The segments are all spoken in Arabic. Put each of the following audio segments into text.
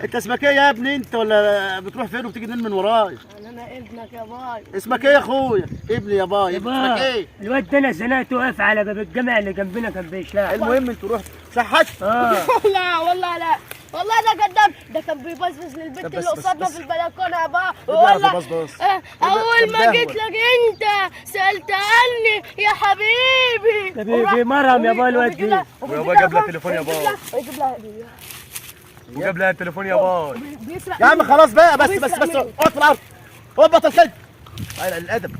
انت اسمك ايه يا ابني انت، ولا بتروح فين وبتيجي منين من ورايا؟ انا ابنك يا باي. اسمك ايه يا اخويا؟ ابني يا باي. اسمك ايه؟ الواد ده انا زنقته واقف على باب الجامع اللي جنبنا كان بيشتغل. المهم انتوا رحتوا سحشت؟ لا والله لا، والله ده كداب، ده كان بيبصبص للبنت اللي قصادنا في البلكونه يا بابا. والله اول ما جيت لك انت سالت عني يا حبيبي. ده بيمرهم يا بابا الواد دي. يا بابا جاب لها التليفون يا بابا. يجيب لها هديه وجاب لها التليفون يا بابا. يا عم خلاص بقى، بس اقعد في الارض. هو بطل كده. قلق الادب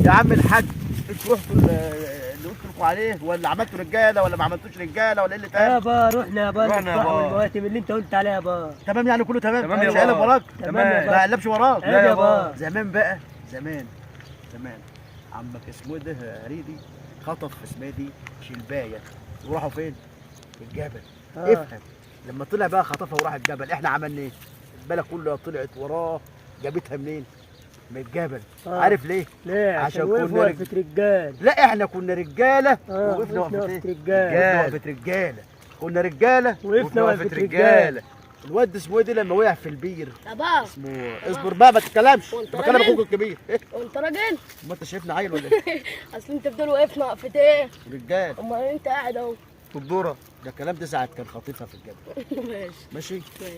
يا عم الحاج. انتوا رحتوا اللي قلت لكم عليه، ولا عملتوا رجاله ولا ما عملتوش رجاله، ولا ايه اللي تاني؟ يابا رحنا يابا رحنا يابا. نفتحوا المواتم اللي انت قلت عليها يابا. تمام يعني كله تمام؟ تمام يا مش قلب بابا. وراك؟ تمام. ما قلبش وراك؟ لا يا بابا. زمان بقى، زمان عمك اسمه ده هريدي خطف اسمها دي شلبايه، وراحوا فين؟ الجبل. افهم، لما طلع بقى خطفها وراح الجبل، احنا عملنا ايه؟ البلد كلها طلعت وراه. جابتها منين؟ من الجبل. عارف ليه؟ ليه؟ عشان وقفوا كنا وقفة رجال. لا احنا كنا رجاله وقفنا وقفنا وقفه وقفة ايه؟ رجال. وقفه رجاله. كنا رجاله وقفنا وقفة رجال. الواد اسمه ايه ده لما وقع في البير؟ يا بابا اسمه اصبر بقى ما تتكلمش، وانت بكلم راجل؟ اخوك الكبير. وانت راجل؟ ما انت شايفني عيل ولا ايه؟ اصل انت بتقول وقفنا وقفتين، رجال امال انت قاعد اهو. في الدورة. ده الكلام ده ساعه كان خاطفها في الجبل. ماشي ماشي؟ ماشي.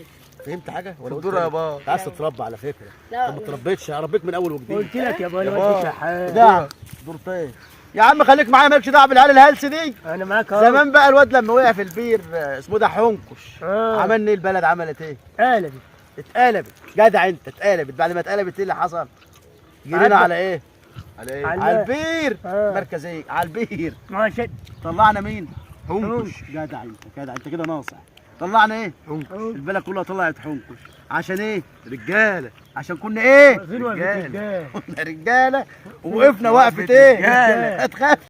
فهمت حاجه ولا قلت الدورة يا إيه؟ بابا. انت عايز تتربى على فكره. لا انت ما تربيتش، هربيك من اول وجديد. قلت لك يا بابا يا الواد بابا. ده شحات. ده دورتين يا عم، خليك معايا، مالكش دعوه بالعيال الهلس دي. انا معاك اهو. زمان بقى الواد لما وقع في البير اسمه ده حنكش. عملنا ايه؟ البلد عملت ايه؟ قلبت. اتقلبت. جدع انت، اتقلبت. بعد ما اتقلبت ايه اللي حصل؟ جرينا على ايه؟ على ايه؟ على البير. آه. مركز ايه؟ على البير. ما شد. طلعنا مين؟ حنكش. جدع انت كده ناصح. طلعنا ايه؟ حنكش. البلد كلها طلعت حنكش. عشان ايه؟ رجاله. عشان كنا ايه؟ واقفين وقفة رجال. كنا رجاله ووقفنا وقفه ايه؟ رجالة. ما تخافش.